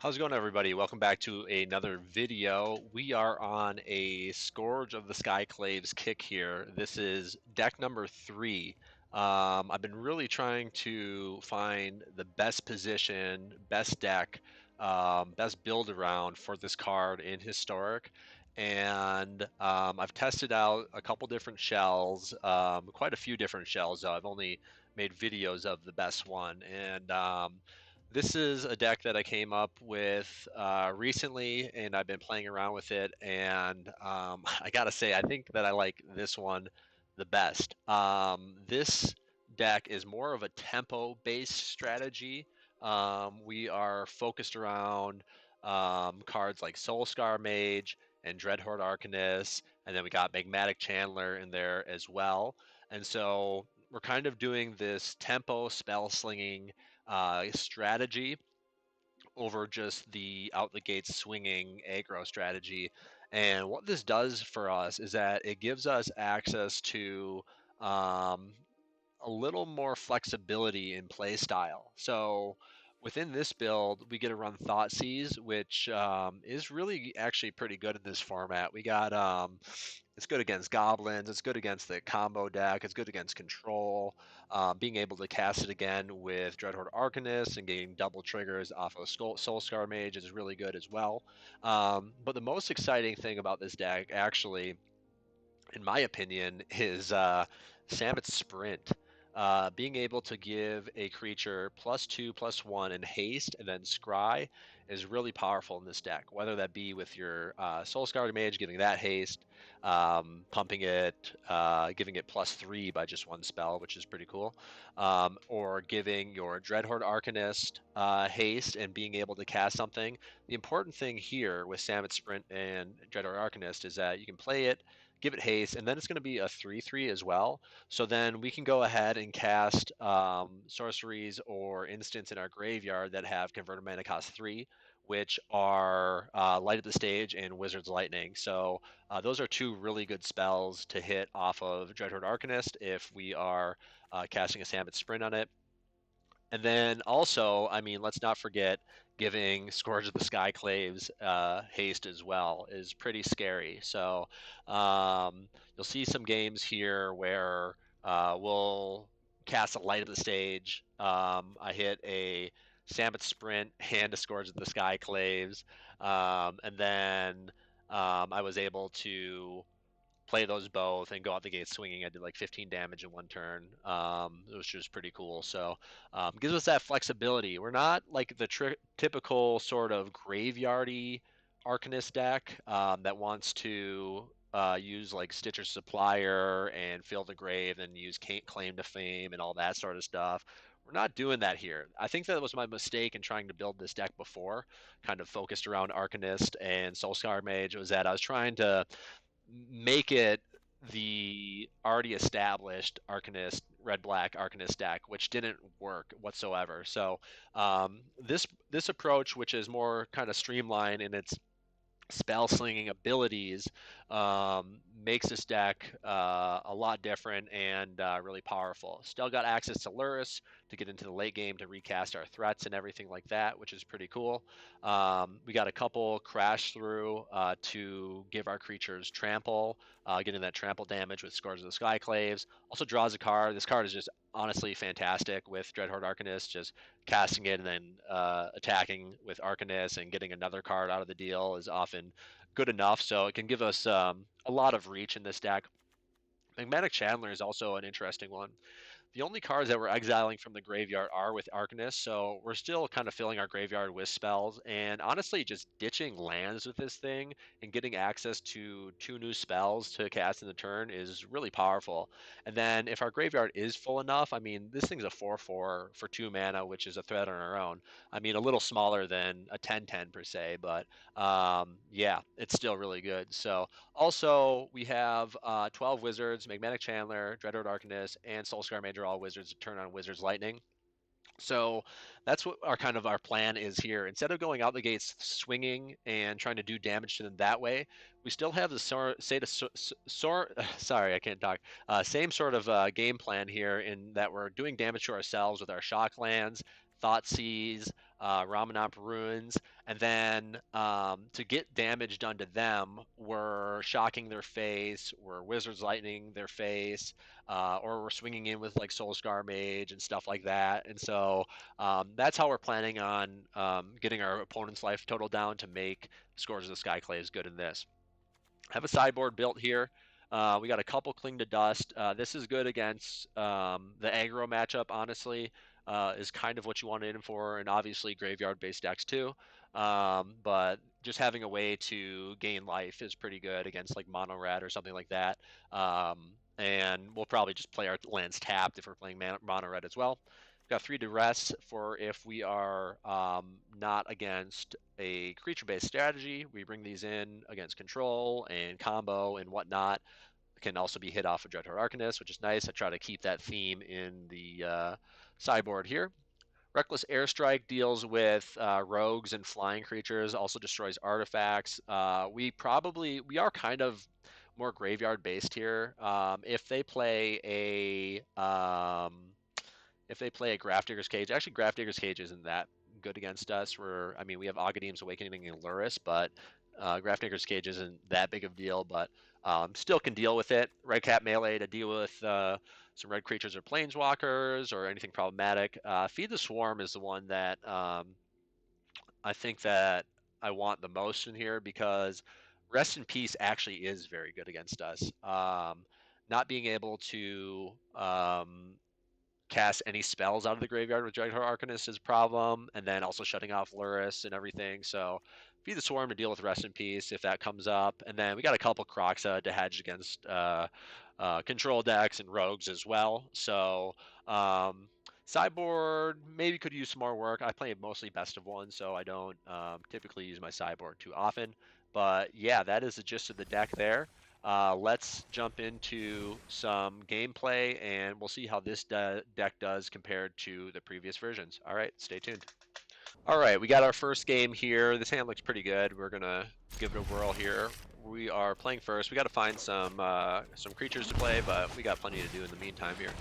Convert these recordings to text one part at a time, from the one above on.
How's it going, everybody? Welcome back to another video. We are on a Scourge of the Skyclaves kick here. This is deck number 3. I've been really trying to find the best position, best deck, best build around for this card in Historic. And I've tested out a couple different shells, quite a few different shells, though. I've only made videos of the best one. And this is a deck that I came up with recently, and I've been playing around with it. And I gotta say, I think that I like this one the best. This deck is more of a tempo-based strategy. We are focused around cards like Soulscar Mage and Dreadhorde Arcanist, and then we got Magmatic Chandler in there as well. And so we're kind of doing this tempo spell slinging strategy over just the out the gates swinging aggro strategy. And what this does for us is that it gives us access to um, a little more flexibility in play style. So within this build, we get to run Thoughtseize, which is really actually pretty good in this format. We got it's good against goblins. It's good against the combo deck. It's good against control. Being able to cast it again with Dreadhorde Arcanist and getting double triggers off of Soulscar Mage is really good as well. But the most exciting thing about this deck, actually, in my opinion, is Samet's Sprint. Being able to give a creature +2/+1 in haste and then scry is really powerful in this deck. Whether that be with your Soulscar Mage giving that haste, pumping it, giving it +3 by just one spell, which is pretty cool, or giving your Dreadhorde Arcanist haste and being able to cast something. The important thing here with Samet Sprint and Dreadhorde Arcanist is that you can play it, give it haste, and then it's going to be a 3/3 as well. So then we can go ahead and cast sorceries or instants in our graveyard that have converted mana cost 3, which are Light of the Stage and Wizard's Lightning. So those are two really good spells to hit off of Dreadhorde Arcanist if we are casting a Samet Sprint on it. And then also, I mean, let's not forget giving Scourge of the Skyclaves haste as well is pretty scary. So you'll see some games here where we'll cast a Light of the Stage. I hit a Samet Sprint, hand a Scourge of the Skyclaves, and then I was able to play those both and go out the gate swinging. I did like 15 damage in one turn, which was pretty cool. So gives us that flexibility. We're not like the typical sort of graveyardy Arcanist deck that wants to use like Stitcher Supplier and Fill the Grave and use Claim to Fame and all that sort of stuff. We're not doing that here. I think that was my mistake in trying to build this deck before, kind of focused around Arcanist and Soulscar Mage, was that I was trying to make it the already established Arcanist red black Arcanist deck, which didn't work whatsoever. So this approach, which is more kind of streamlined in its spell slinging abilities, makes this deck a lot different and really powerful. Still got access to Lurrus to get into the late game to recast our threats and everything like that, which is pretty cool. We got a couple crash through to give our creatures trample, getting that trample damage with Scourge of the Skyclaves. Also draws a card. This card is just honestly fantastic with Dreadhorde Arcanist, just casting it and then attacking with Arcanist and getting another card out of the deal is often good enough. So it can give us a lot of reach in this deck. Magmatic Chandler is also an interesting one. The only cards that we're exiling from the graveyard are with Arcanist, so we're still kind of filling our graveyard with spells, and honestly, just ditching lands with this thing and getting access to 2 new spells to cast in the turn is really powerful. And then if our graveyard is full enough, I mean, this thing's a 4/4 for 2 mana, which is a threat on our own. I mean, a little smaller than a 10/10 per se, but yeah, it's still really good. So also, we have 12 wizards, Magmatic Chandler, Dreadhorde Arcanist, and Soulscar Mage are all wizards to turn on Wizard's Lightning. So that's what our plan is here. Instead of going out the gates swinging and trying to do damage to them that way, we still have the sorry, I can't talk. Same sort of game plan here in that we're doing damage to ourselves with our shock lands, Thoughtseize, Ramanop Ruins, and then to get damage done to them, we're shocking their face, we're Wizard's Lightning their face, or we're swinging in with like Soulscar Mage and stuff like that. And so that's how we're planning on getting our opponent's life total down to make Scourge of the Skyclaves good in this. Have a sideboard built here. We got a couple Cling to Dust. This is good against the aggro matchup, honestly, is kind of what you want it in for, and obviously graveyard-based decks too. But just having a way to gain life is pretty good against like Mono Red or something like that. And we'll probably just play our lands tapped if we're playing Mono Red as well. Got 3 Duress for if we are not against a creature-based strategy. We bring these in against control and combo and whatnot. It can also be hit off of Dreadhorde Arcanist, which is nice. I try to keep that theme in the sideboard here. Reckless Airstrike deals with rogues and flying creatures, also destroys artifacts. We are kind of more graveyard based here. If they play a Grafdigger's Cage, actually Grafdigger's Cage isn't that good against us. We have Agadeem's Awakening and Luris, but Grafdigger's Cage isn't that big of a deal, but still can deal with it. Red Cap Melee to deal with some red creatures or planeswalkers or anything problematic. Feed the Swarm is the one that I think that I want the most in here because Rest in Peace actually is very good against us. Not being able to cast any spells out of the graveyard with Dreadhorde Arcanist is a problem, and then also shutting off Luris and everything. So Feed the Swarm to deal with Rest in Peace if that comes up, and then we got a couple Kroxa to hedge against control decks and rogues as well. So sideboard maybe could use some more work. I play mostly best of one, so I don't typically use my sideboard too often. But yeah, that is the gist of the deck there. Let's jump into some gameplay, and we'll see how this deck does compared to the previous versions. All right, stay tuned. All right, we got our first game here. This hand looks pretty good. We're gonna give it a whirl here. We are playing first. We got to find some creatures to play, but we got plenty to do in the meantime here.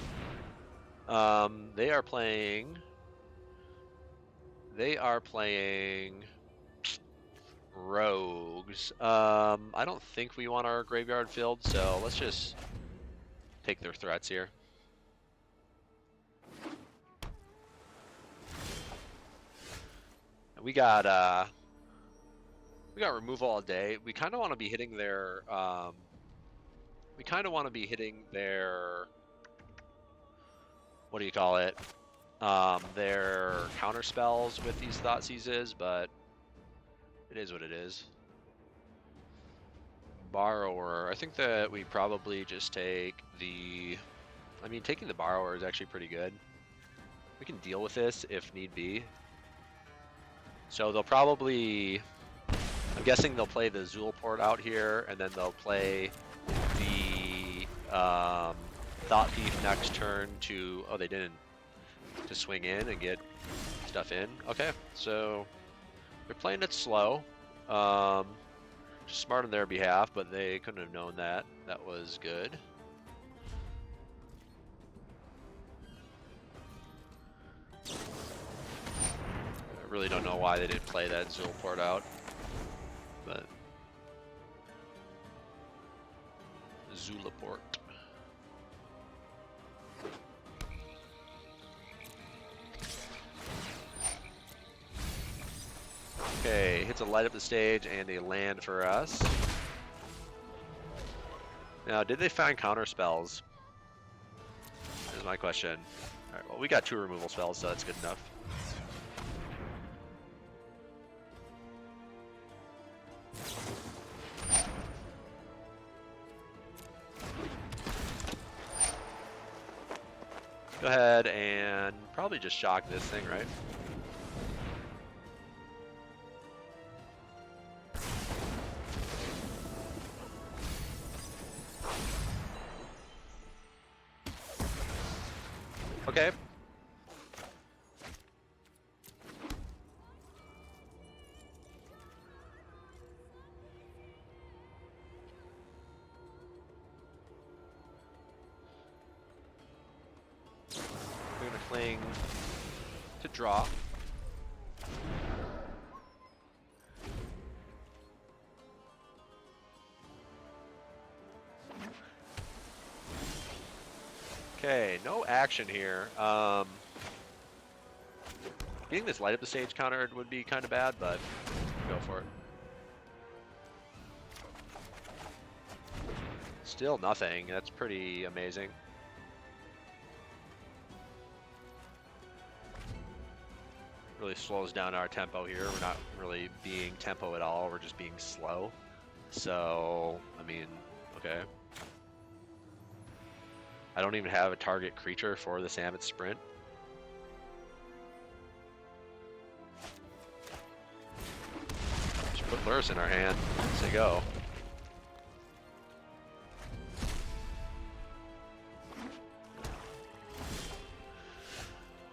They are playing rogues. I don't think we want our graveyard filled, so let's just take their threats here. We got removal all day. We kind of want to be hitting their what do you call it? Their counter spells with these Thoughtseizes, but it is what it is. Borrower. I think that we probably just take the... taking the Borrower is actually pretty good. We can deal with this if need be. So they'll probably... I'm guessing they'll play the Zulaport out here, and then they'll play the Thought Thief next turn to... Oh, they didn't. To swing in and get stuff in. Okay, so they're playing it slow. Just smart on their behalf, but they couldn't have known that. That was good. I really don't know why they didn't play that Zulaport out, but Zulaport. Okay, hits a light up the stage and a land for us. Now, did they find counter spells? Is my question. Alright, well, we got 2 removal spells, so that's good enough. Go ahead and probably just shock this thing, right? Okay. We're gonna cling to draw. Okay, no action here. Getting this light up the stage countered would be kind of bad, but go for it. Still nothing. That's pretty amazing. Really slows down our tempo here. We're not really being tempo at all. We're just being slow. So, I mean, okay. I don't even have a target creature for the Mammoth Sprint. Just put Lurrus in our hand. Say go.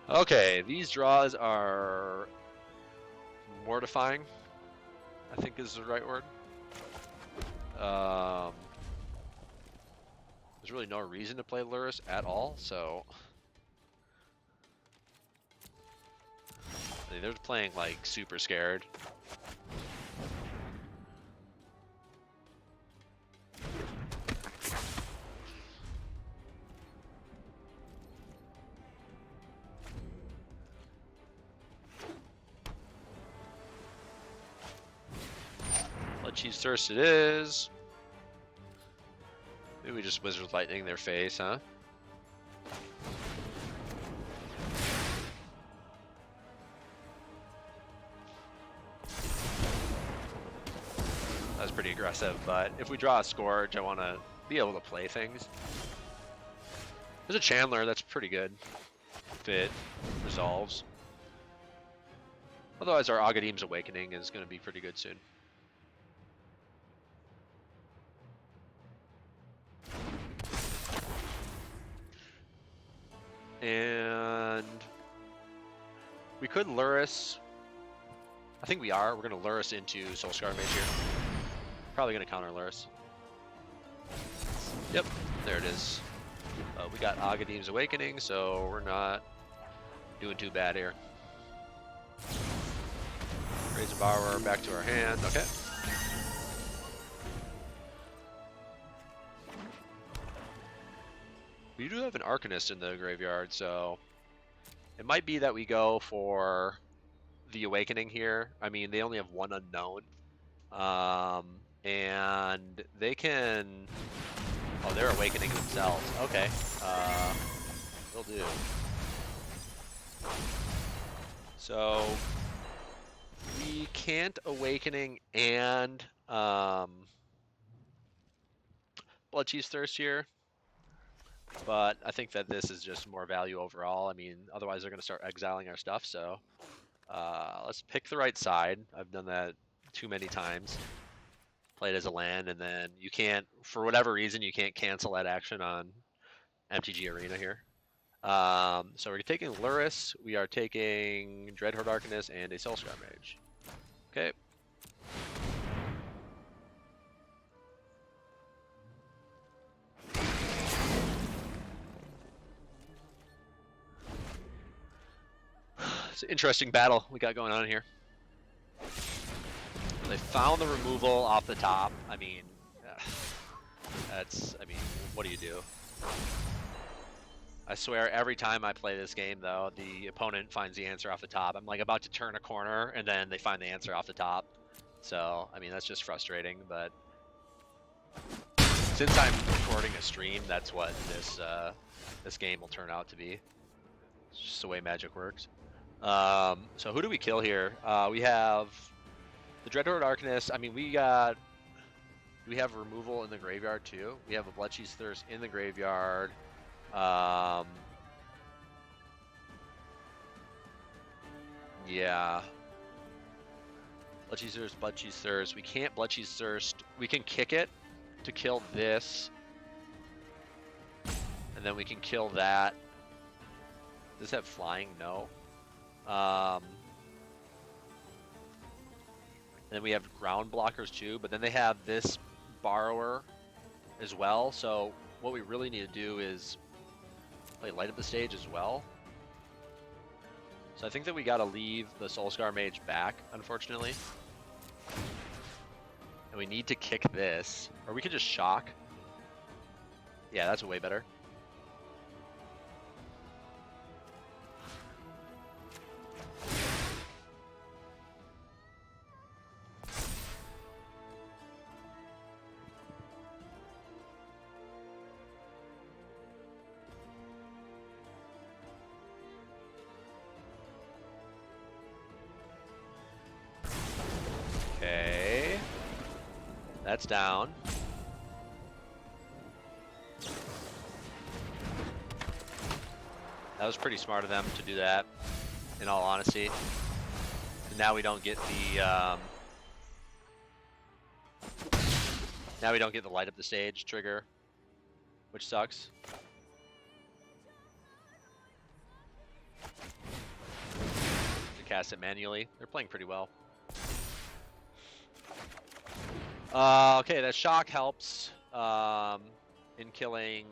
Okay, these draws are mortifying, I think is the right word. There's really no reason to play Lurrus at all, so I mean, they're playing like super scared. Cheese Thirst it is. Maybe we just Wizard Lightning their face, huh? That's pretty aggressive, but if we draw a Scourge, I want to be able to play things. There's a Chandler, that's pretty good. If it resolves. Otherwise, our Agadeem's Awakening is going to be pretty good soon. And we could Lurrus. I think we are. We're going to Lurrus into Soulscar Mage here. Probably going to counter Lurrus. Yep, there it is. We got Agadeem's Awakening, so we're not doing too bad here. Raise a Borrower back to our hand. Okay. We do have an Arcanist in the graveyard, so it might be that we go for the Awakening here. I mean, they only have one unknown. And they can... Oh, they're Awakening themselves. Okay. They'll do. So we can't Awakening and Bloodcheese Thirst here. But I think that this is just more value overall. I mean, otherwise they're going to start exiling our stuff, so let's pick the right side. I've done that too many times. Play it as a land, and then you can't, for whatever reason, you can't cancel that action on MTG Arena here. So we're taking Lurrus, we are taking Dreadhorde Arcanist, and a Soulscar Mage. Okay. It's an interesting battle we got going on here. They found the removal off the top. I mean, what do you do? I swear every time I play this game, though, the opponent finds the answer off the top. I'm like about to turn a corner, and then they find the answer off the top. So, I mean, that's just frustrating, but since I'm recording a stream, that's what this game will turn out to be. It's just the way Magic works. So who do we kill here? We have the Dreadhorde Arcanist. I mean, we have removal in the graveyard too. We have a Bloodcheese Thirst in the graveyard. Yeah. Bloodcheese Thirst. We can't Bloodcheese Thirst. We can kick it to kill this. And then we can kill that. Does it have flying? No. And then we have ground blockers too, but then they have this Borrower as well. So what we really need to do is play Light Up the Stage as well. So I think that we gotta leave the Soulscar Mage back, unfortunately. And we need to kick this. Or we could just shock. Yeah, that's way better. Okay. That's down. That was pretty smart of them to do that, in all honesty. And now we don't get the now we don't get the light up the stage trigger, which sucks. To cast it manually. They're playing pretty well. Okay, that shock helps in killing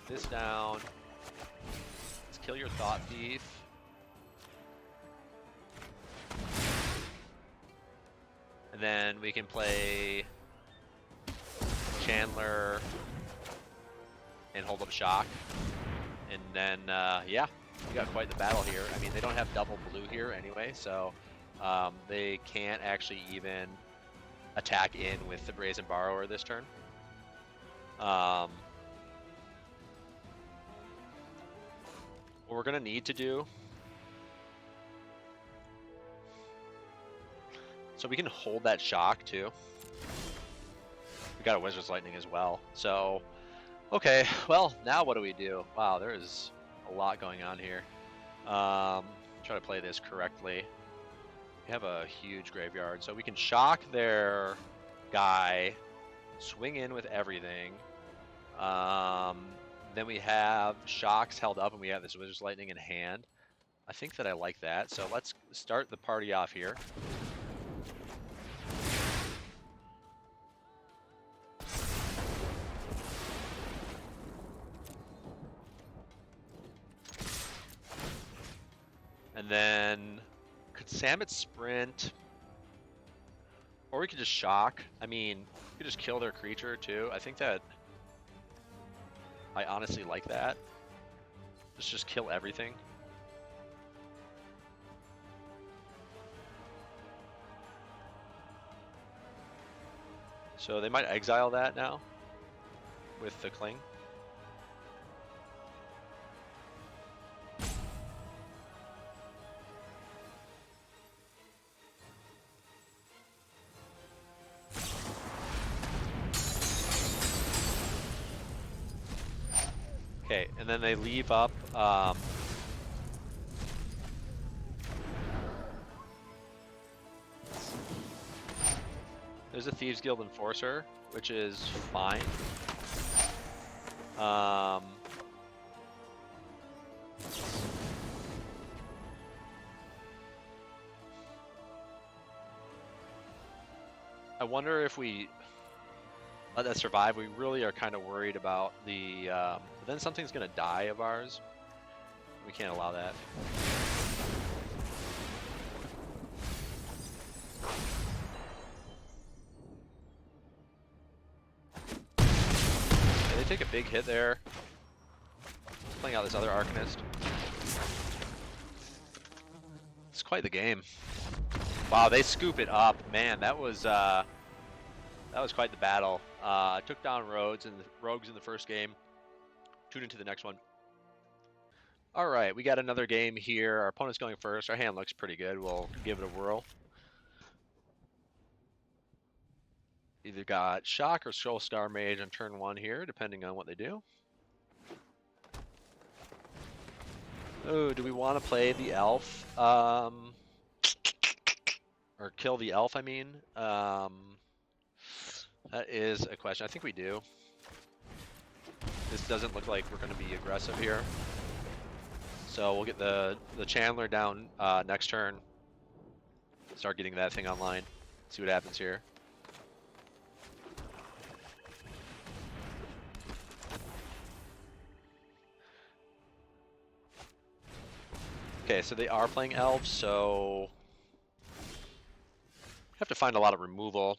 this down. Let's kill your Thought Thief. And then we can play Chandler and hold up shock. And then, yeah, we got quite the battle here. I mean, they don't have double blue here anyway, so they can't actually even attack in with the Brazen Borrower this turn. What we're going to need to do, so we can hold that shock too. We got a Wizard's Lightning as well. So, okay, well, now what do we do? Wow, there is a lot going on here. Try to play this correctly. We have a huge graveyard, so we can shock their guy, swing in with everything. Then we have shocks held up, and we have this Wizard's Lightning in hand. I think that I like that, so let's start the party off here. And then could Samet sprint, or we could just shock. I mean, we could just kill their creature too. I think that I honestly like that. Just kill everything. So they might exile that now with the Cling. Okay, and then they leave up there's a Thieves Guild Enforcer, which is fine. I wonder if we let that survive. We really are kind of worried about the but then something's gonna die of ours. We can't allow that. Okay, they take a big hit there. Playing out this other Arcanist. It's quite the game. Wow, they scoop it up. Man, that was quite the battle. Took down Rogues in the first game. Tune into the next one. All right, we got another game here. Our opponent's going first. Our hand looks pretty good. We'll give it a whirl. Either got Shock or Soulscar Mage on turn 1 here, depending on what they do. Oh, do we want to play the Elf? Or kill the Elf, I mean. That is a question. I think we do. This doesn't look like we're going to be aggressive here. So we'll get the Chandler down next turn. Start getting that thing online. See what happens here. Okay, so they are playing Elves, so have to find a lot of removal.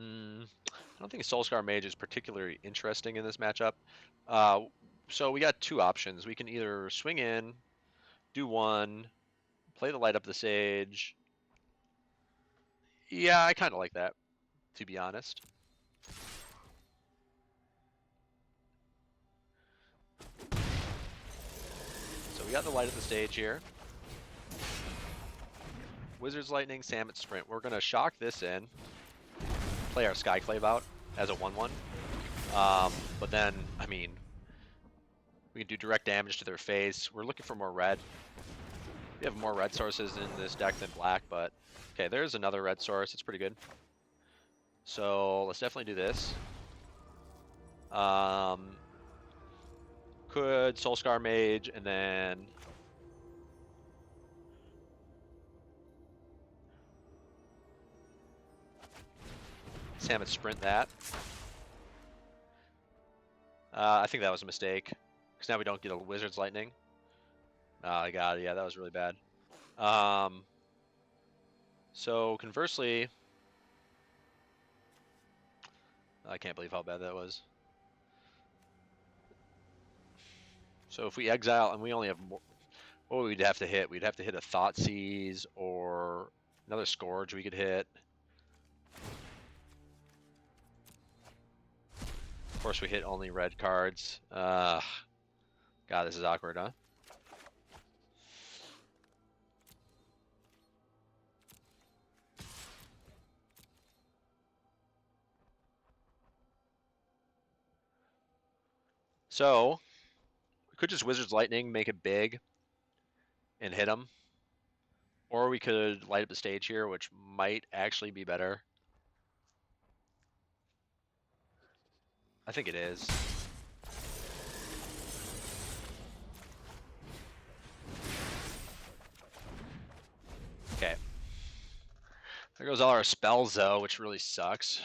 I don't think Soulscar Mage is particularly interesting in this matchup. So we got two options. We can either swing in, do one, play the light up the Sage. Yeah, I kind of like that, to be honest. So we got the light up the stage here. Wizard's Lightning, Samet Sprint. We're going to shock this in, play our Skyclave out as a 1-1. But then, I mean, we can do direct damage to their face. We're looking for more red. We have more red sources in this deck than black, but okay, there's another red source. It's pretty good. So let's definitely do this. Could Soulscar Mage and then Samet Sprint that. I think that was a mistake, because now we don't get a Wizard's Lightning. I got it. Yeah, that was really bad. So conversely, I can't believe how bad that was. So if we exile and we only have more, what would we have to hit? We'd have to hit a Thoughtseize or another Scourge we could hit. Of course, we hit only red cards. God, this is awkward, huh? So, we could just Wizard's Lightning, make it big, and hit him. Or we could light up the stage here, which might actually be better. I think it is. Okay. There goes all our spells, though, which really sucks.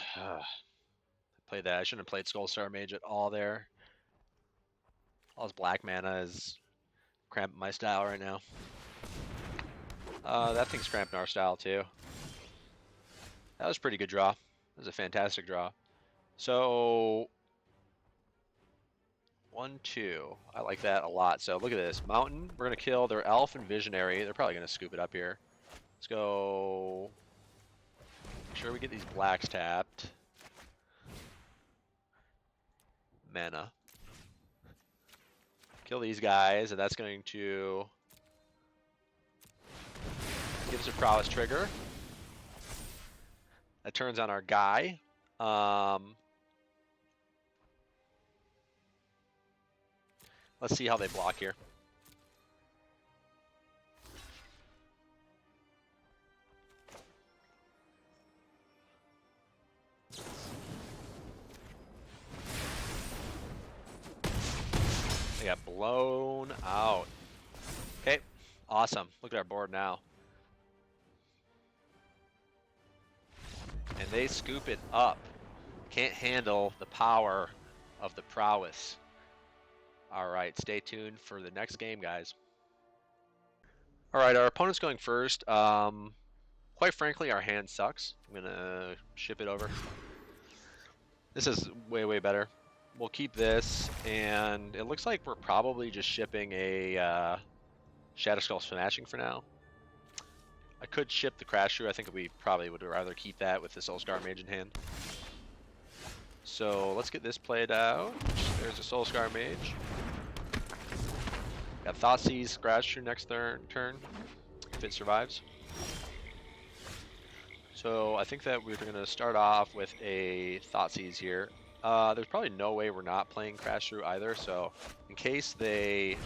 Played that. I shouldn't have played Soulscar Mage at all there. All his black mana is cramping my style right now. That thing's cramping our style, too. That was a pretty good draw. That was a fantastic draw. So, 1, 2. I like that a lot. So look at this. Mountain, we're going to kill their Elf and Visionary. They're probably going to scoop it up here. Let's go. Make sure we get these blacks tapped. Mana. Kill these guys, and that's going to give us a prowess trigger. That turns on our guy. Let's see how they block here. They got blown out. Okay, awesome. Look at our board now. And they scoop it up. Can't handle the power of the prowess. All right, stay tuned for the next game, guys. All right, our opponent's going first. Quite frankly, our hand sucks. I'm gonna ship it over. This is way, way better. We'll keep this, and it looks like we're probably just shipping a Shatterskull Smashing for now. I could ship the Crash Shrew. I think we probably would rather keep that with the Soulscar Mage in hand. So let's get this played out. There's a Soulscar Mage. Got Thoughtseize, Crash Shrew next turn, if it survives. So I think that we're going to start off with a Thoughtseize here. There's probably no way we're not playing Crash Shrew either, so in case they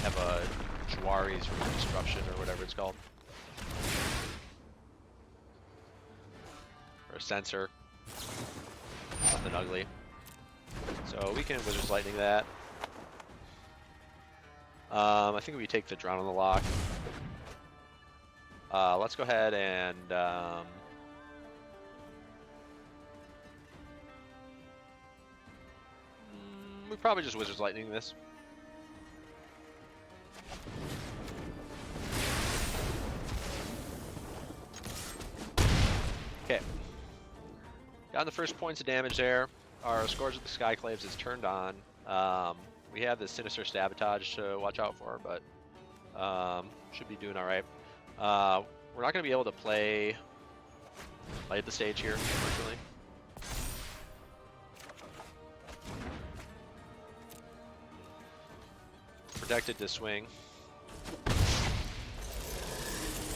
have a Jwari's Disruption or whatever it's called, or a Sensor, nothing ugly. So we can Wizard's Lightning that. I think we take the Drown on the Lock. Let's go ahead and we probably just Wizard's Lightning this. Got the first points of damage there. Our Scourge of the Skyclaves is turned on. We have the Sinister Sabotage to watch out for, but should be doing all right. We're not going to be able to play light at the stage here, unfortunately. Protected to swing.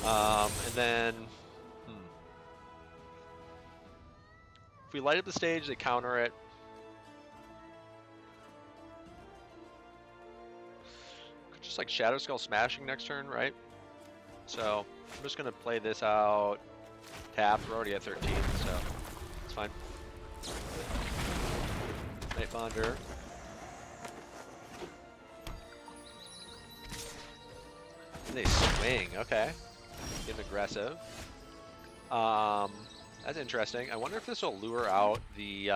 And then if we light up the stage, they counter it. Just like Shadow Skull smashing next turn, right? So I'm just gonna play this out tapped. We're already at 13, so it's fine. Night Bonder. And they swing, okay. Getting aggressive. That's interesting. I wonder if this will lure out the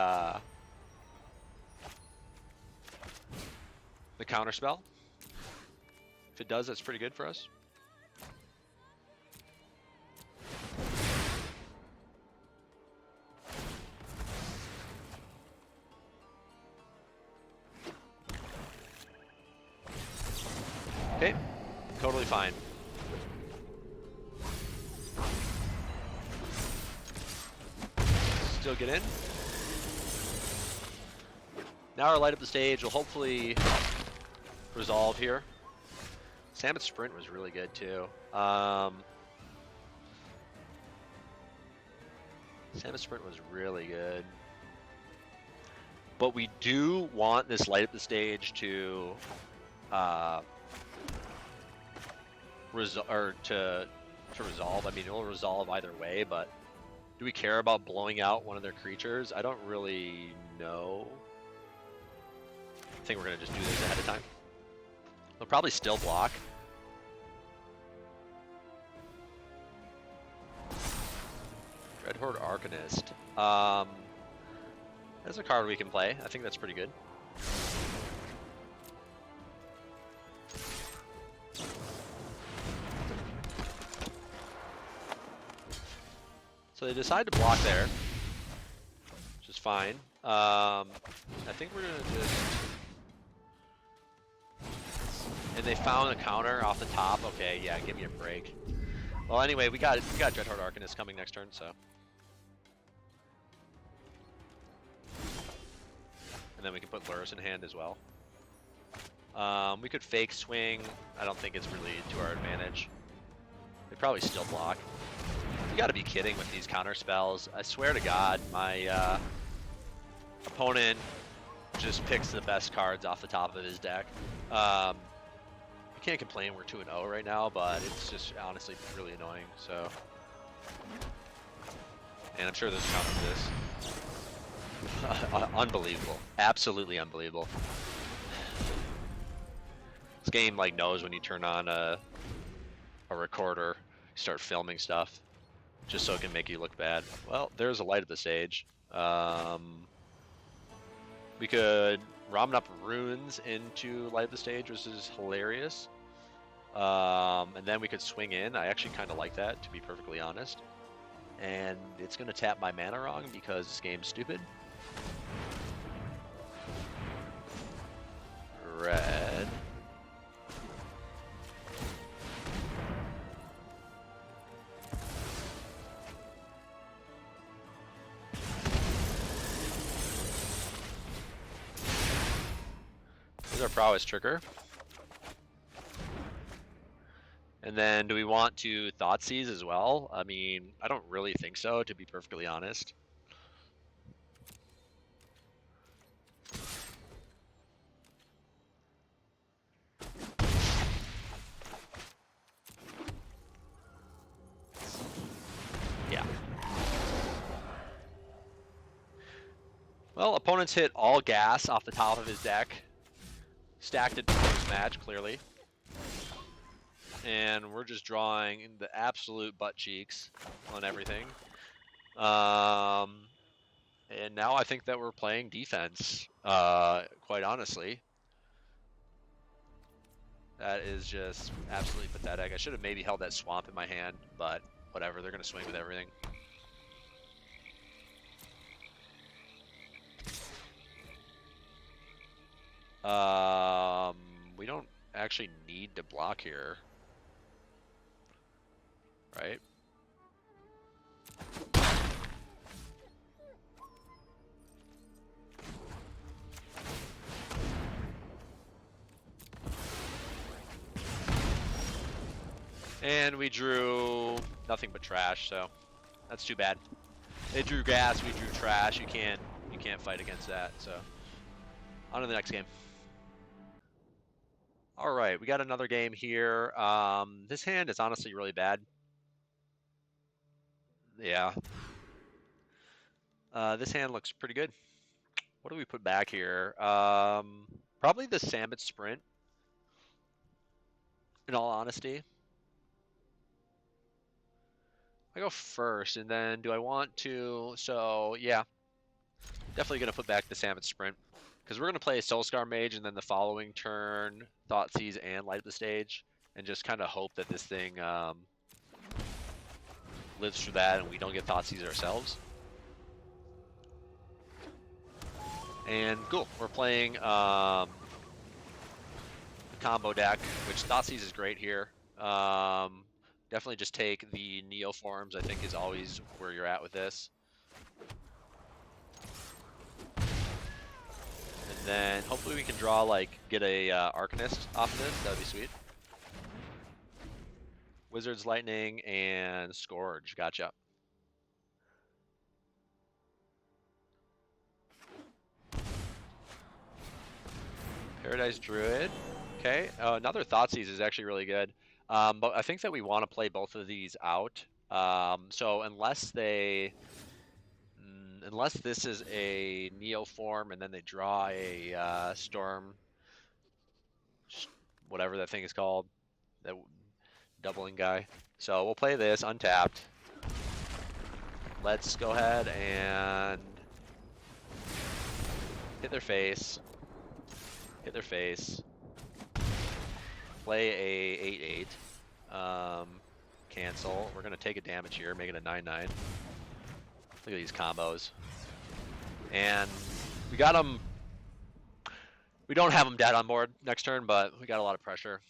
counter spell. If it does, that's pretty good for us. Okay, totally fine. Still get in. Now our light up the stage will hopefully resolve here. Samus Sprint was really good too. Samus Sprint was really good. But we do want this light up the stage to resolve. I mean, it'll resolve either way, but do we care about blowing out one of their creatures? I don't really know. I think we're gonna just do this ahead of time. They'll probably still block. Dreadhorde Arcanist. That's a card we can play. I think that's pretty good. So they decide to block there, which is fine. I think we're gonna just. And they found a counter off the top. Okay, yeah, give me a break. Well, anyway, we got Dreadhorde Arcanist coming next turn, so. And then we can put Lurrus in hand as well. We could fake swing. I don't think it's really to our advantage. They probably still block. You gotta be kidding with these counter spells. I swear to God, my opponent just picks the best cards off the top of his deck. I can't complain, we're 2-0 right now, but it's just honestly really annoying, so. And I'm sure there's a counter for this. Unbelievable. Absolutely unbelievable. This game like knows when you turn on a recorder, you start filming stuff, just so it can make you look bad. Well, there's a light at the stage. We could ramen up runes into light of the stage, which is hilarious. And then we could swing in. I actually kind of like that, to be perfectly honest. And it's going to tap my mana wrong because this game's stupid. Red. There's our prowess trigger. And then do we want to Thoughtseize as well? I mean, I don't really think so, to be perfectly honest. Yeah. Well, opponents hit all gas off the top of his deck. Stacked it post match, clearly. And we're just drawing the absolute butt cheeks on everything. And now I think that we're playing defense, quite honestly. That is just absolutely pathetic. I should have maybe held that swamp in my hand, but whatever, they're going to swing with everything. We don't actually need to block here, right? And we drew nothing but trash, so that's too bad. They drew gas, we drew trash. You can't fight against that. So on to the next game. All right, we got another game here. This hand is honestly really bad. Yeah. This hand looks pretty good. What do we put back here? Probably the Sambit Sprint, in all honesty. I go first, and then do I want to... So, yeah. Definitely going to put back the Sambit Sprint. Because we're going to play a Soulscar Mage, and then the following turn, Thoughtseize and Light Up the Stage. And just kind of hope that this thing lives through that, and we don't get Thoughtseize ourselves. And cool, we're playing the combo deck, which Thoughtseize is great here. Definitely just take the Neoforms, I think is always where you're at with this. And then hopefully we can draw, like, get a Arcanist off of this. That would be sweet. Wizard's Lightning and Scourge. Gotcha. Paradise Druid. Okay. Another Thoughtseize is actually really good. But I think that we want to play both of these out. So unless they... Unless this is a Neoform and then they draw a Storm... Whatever that thing is called. That doubling guy. So we'll play this untapped. Let's go ahead and hit their face. Hit their face. Play a 8/8. Cancel. We're gonna take a damage here, make it a 9/9. Look at these combos. And we got them. We don't have them dead on board next turn, but we got a lot of pressure.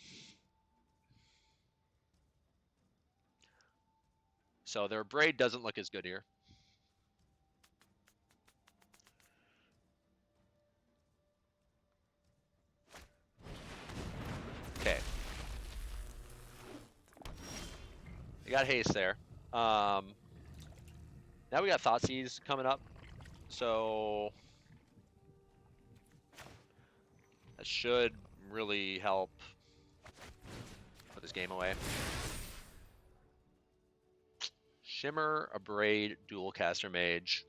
So their braid doesn't look as good here. Okay. They got haste there. Now we got Thoughtseize coming up. So that should really help put this game away. Shimmer, Abrade, Dualcaster Mage.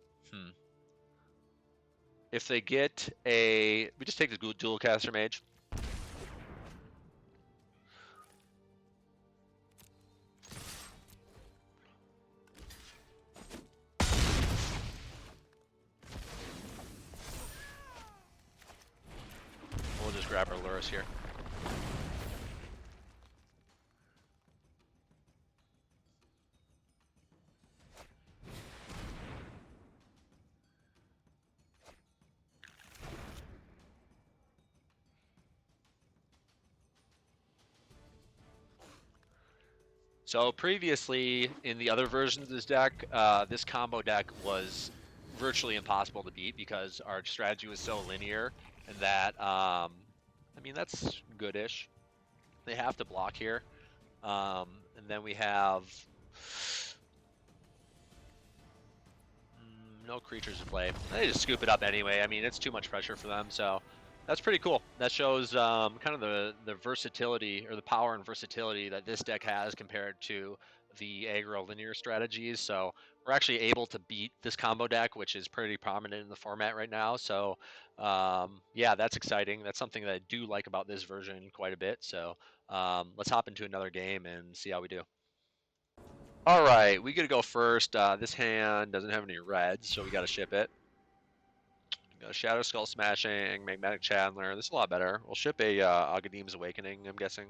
If they get a... We just take the Dualcaster Mage. We'll just grab our Lurrus here. So previously, in the other versions of this deck, this combo deck was virtually impossible to beat because our strategy was so linear, and that, I mean, that's goodish. They have to block here. And then we have no creatures to play. They just scoop it up anyway. I mean, it's too much pressure for them, so that's pretty cool. That shows kind of the versatility, or the power and versatility that this deck has compared to the aggro linear strategies. So we're actually able to beat this combo deck, which is pretty prominent in the format right now. So yeah, that's exciting. That's something that I do like about this version quite a bit. So let's hop into another game and see how we do. All right, we get to go first. This hand doesn't have any reds, so we got to ship it. Got a Shadow Skull Smashing, Magmatic Chandler. This is a lot better. We'll ship a Agadim's Awakening, I'm guessing.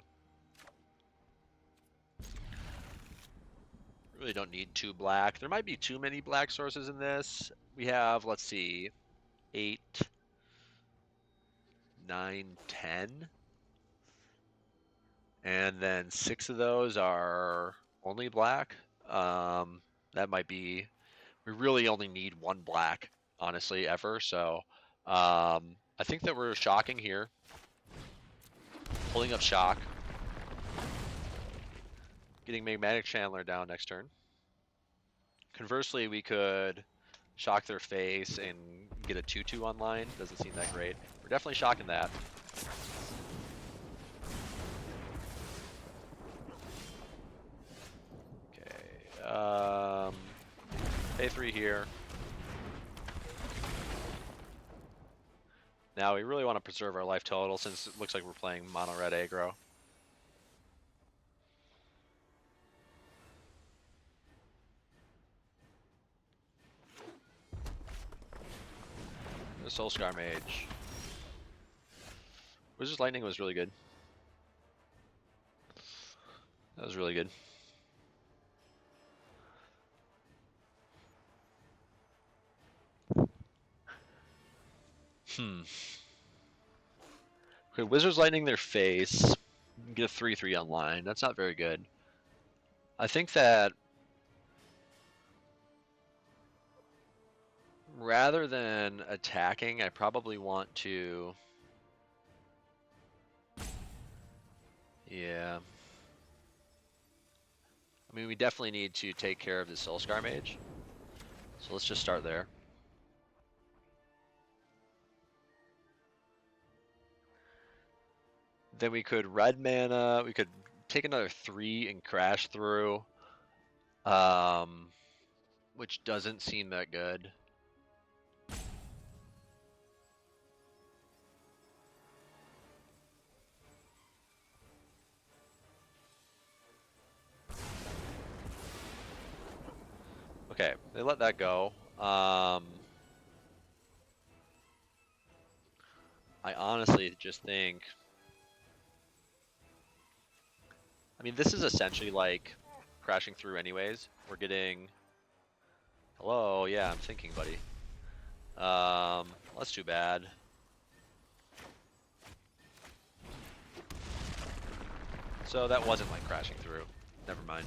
Really don't need 2 black. There might be too many black sources in this. We have, let's see, 8, 9, 10. And then 6 of those are only black. That might be, we really only need 1 black, honestly, ever. So I think that we're shocking here. Pulling up shock. Getting Magmatic Chandler down next turn. Conversely, we could shock their face and get a 2/2 online. Doesn't seem that great. We're definitely shocking that. Okay. Pay 3 here. Now we really want to preserve our life total since it looks like we're playing mono red aggro. The Soulscar Mage. Wizard's Lightning was really good. That was really good. Okay, Wizard's Lightning their face. Get a 3/3 online. That's not very good. I think that rather than attacking, I probably want to... Yeah. I mean, we definitely need to take care of the Soulscar Mage. So let's just start there. Then we could red mana, we could take another 3 and crash through. Which doesn't seem that good. Okay, they let that go. I honestly just think... I mean, this is essentially like crashing through anyways. We're getting... Hello, yeah, I'm thinking, buddy. That's too bad. So that wasn't like crashing through. Never mind.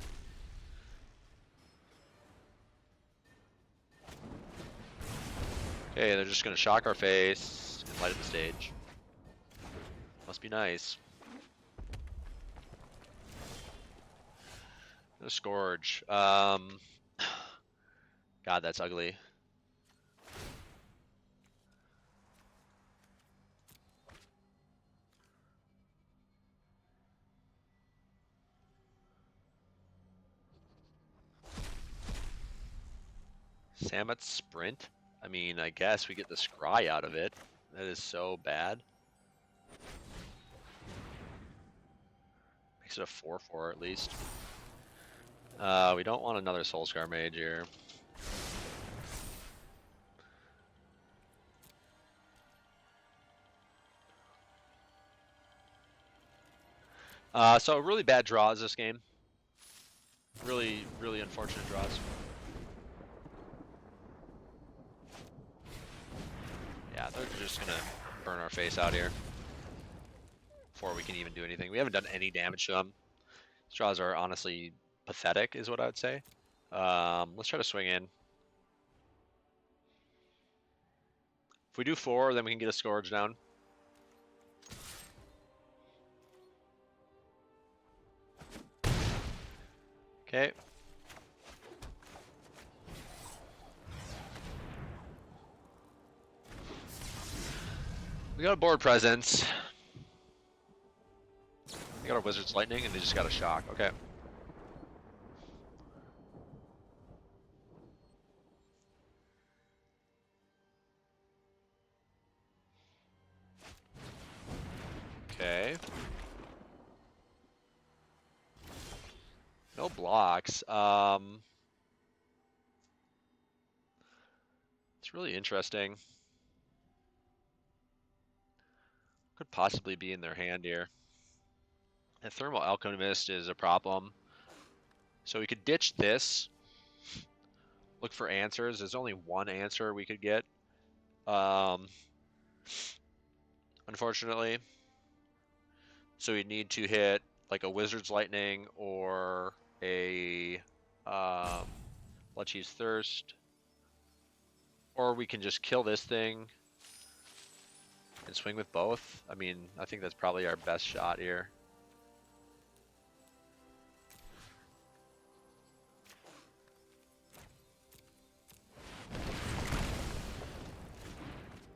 Okay, they're just gonna shock our face and light up the stage. Must be nice. No Scourge. God, that's ugly. Samet Sprint? I mean, I guess we get the Scry out of it. That is so bad. Makes it a 4/4 at least. We don't want another Soulscar Mage here. So really bad draws this game. Really, really unfortunate draws. Yeah, they're just gonna burn our face out here before we can even do anything. We haven't done any damage to them. These draws are honestly pathetic, is what I would say. Let's try to swing in. If we do 4, then we can get a Scourge down. Okay. We got a board presence. We got our Wizard's Lightning, and they just got a shock. Okay. Okay. No blocks. It's really interesting. Could possibly be in their hand here. And Thermal Alchemist is a problem. So we could ditch this. Look for answers. There's only one answer we could get. unfortunately. So we need to hit like a Wizard's Lightning or a Bloodchief's Thirst. Or we can just kill this thing and swing with both. I mean, I think that's probably our best shot here.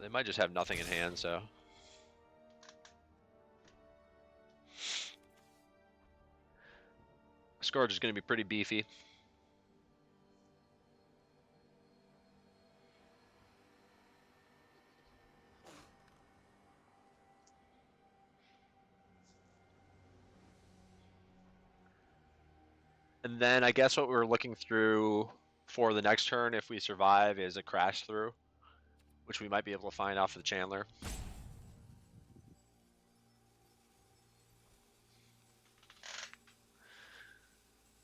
They might just have nothing in hand, so. Scourge is going to be pretty beefy. And then I guess what we're looking through for the next turn, if we survive, is a crash through, which we might be able to find off of the Chandler.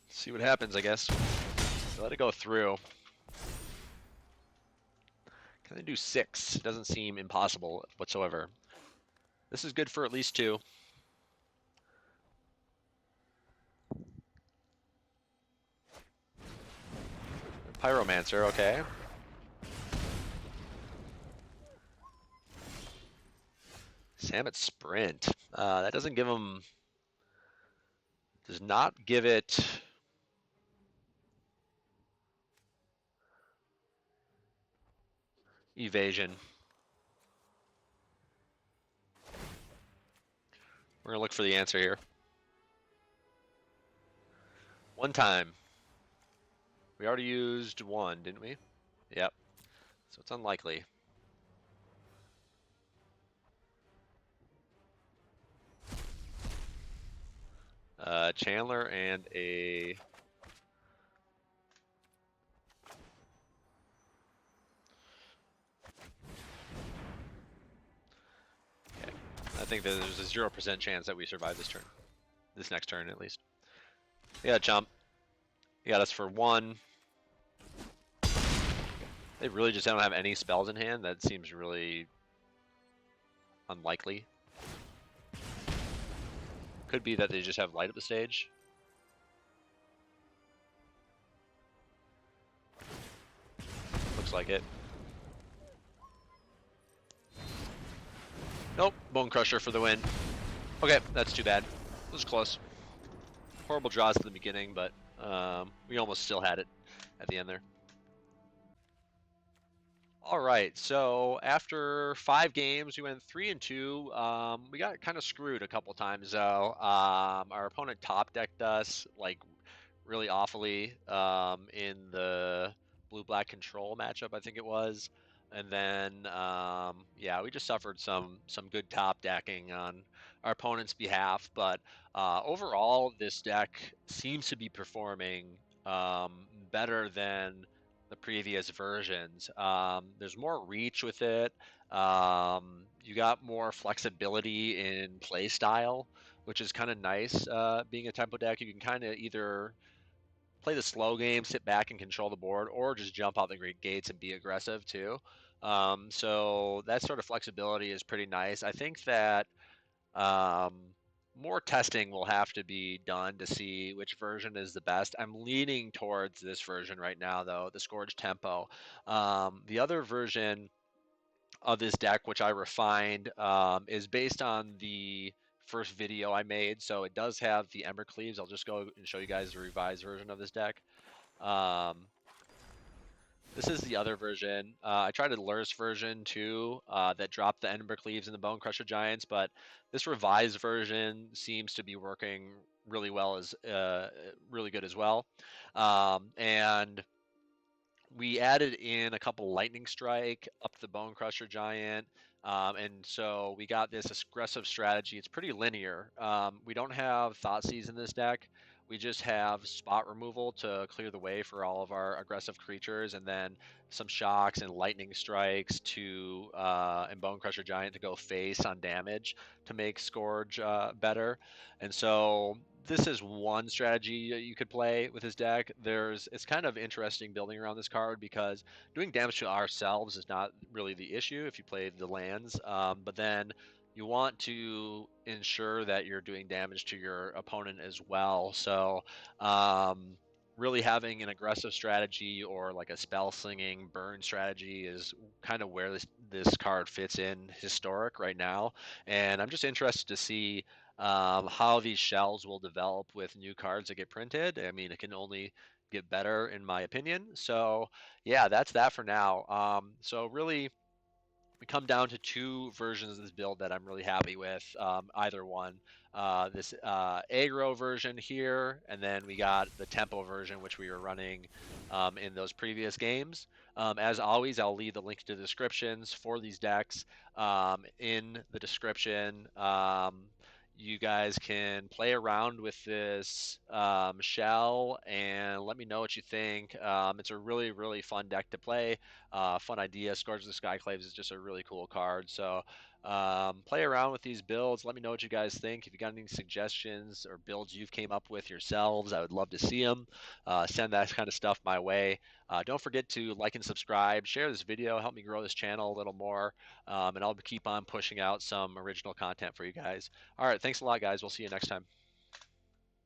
See what happens, I guess. Let it go through. Can they do 6? It doesn't seem impossible whatsoever. This is good for at least 2. Pyromancer, okay. Samet Sprint. That doesn't give him... Does not give it... Evasion. We're going to look for the answer here. One time. We already used 1, didn't we? Yep. So it's unlikely. Chandler and a... Okay. I think that there's a 0% chance that we survive this turn. This next turn, at least. Yeah, jump. You got us for 1. They really just don't have any spells in hand. That seems really unlikely. Could be that they just have light up the stage. Looks like it. Nope, Bone Crusher for the win. Okay, that's too bad. It was close. Horrible draws at the beginning, but we almost still had it at the end there. All right, so after 5 games, we went 3-2. We got kind of screwed a couple times though. Our opponent top decked us like really awfully in the blue-black control matchup, I think it was. And then, yeah, we just suffered some good top decking on our opponent's behalf. But overall, this deck seems to be performing better than the previous versions. There's more reach with it. You got more flexibility in play style, which is kind of nice. Being a tempo deck, you can kind of either play the slow game, sit back and control the board, or just jump out the great gates and be aggressive too. So that sort of flexibility is pretty nice. I think that more testing will have to be done to see which version is the best. I'm leaning towards this version right now, though, the Scourge Tempo. The other version of this deck, which I refined, is based on the first video I made. So it does have the Embercleaves. I'll just go and show you guys the revised version of this deck. This is the other version. I tried a Lurrus version too that dropped the Embercleaves and the Bone Crusher Giants, but this revised version seems to be working really well, as really good as well. And we added in a couple Lightning Strike up the Bone Crusher Giant. And so we got this aggressive strategy. It's pretty linear. We don't have Thoughtseize in this deck. We just have spot removal to clear the way for all of our aggressive creatures, and then some shocks and lightning strikes to and Bone Crusher Giant to go face on damage to make Scourge better. And so this is one strategy you could play with his deck. It's kind of interesting building around this card because doing damage to ourselves is not really the issue if you play the lands, but then you want to ensure that you're doing damage to your opponent as well. So really having an aggressive strategy or like a spell slinging burn strategy is kind of where this card fits in historic right now. And I'm just interested to see how these shells will develop with new cards that get printed. I mean, it can only get better in my opinion. So yeah, that's that for now. So really, we come down to two versions of this build that I'm really happy with. Either one, this aggro version here, and then we got the tempo version, which we were running in those previous games. As always, I'll leave the link to the descriptions for these decks in the description. You guys can play around with this shell and let me know what you think. It's a really, really fun deck to play. Fun idea. Scourge of the Skyclaves is just a really cool card. So play around with these builds. Let me know what you guys think. If you got any suggestions or builds you've came up with yourselves, I would love to see them. Send that kind of stuff my way. Don't forget to like and subscribe. Share this video. Help me grow this channel a little more. And I'll keep on pushing out some original content for you guys. All right. Thanks a lot, guys. We'll see you next time.